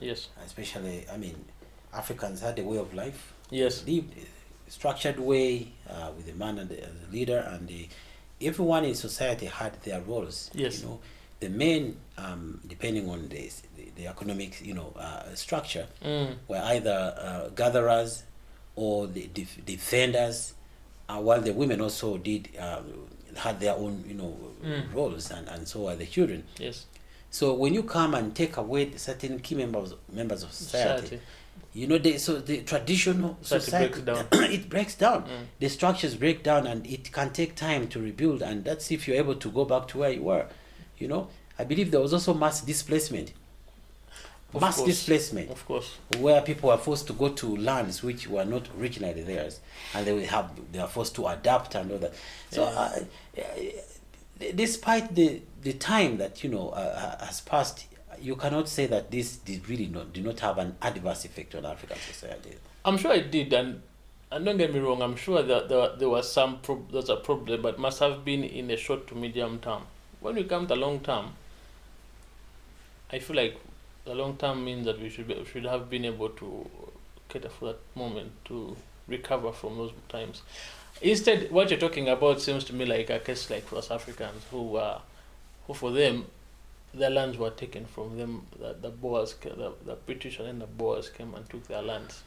Yes. Especially, I mean, Africans had a way of life. Yes. Lived a structured way with the man and the leader, and everyone in society had their roles. Yes. You know, the men, depending on the economic, structure, were either gatherers or the defenders, while the women also did had their own, roles, and so are the children. Yes. So when you come and take away certain key members of society, the traditional society breaks down. it breaks down. The structures break down, and it can take time to rebuild. And that's if you're able to go back to where you were. I believe there was also mass displacement. Displacement, of course, where people were forced to go to lands which were not originally theirs, and they are forced to adapt and all that. So, despite the time that has passed, you cannot say that this did not have an adverse effect on African society. I'm sure it did, and don't get me wrong. I'm sure that there was there's a problem, but must have been in a short to medium term. When we come to long term, I feel like the long term means that we should have been able to cater for that moment to recover from those times. Instead, what you're talking about seems to me like a case like for South Africans who for them, their lands were taken from them. The British and then the Boers came and took their lands.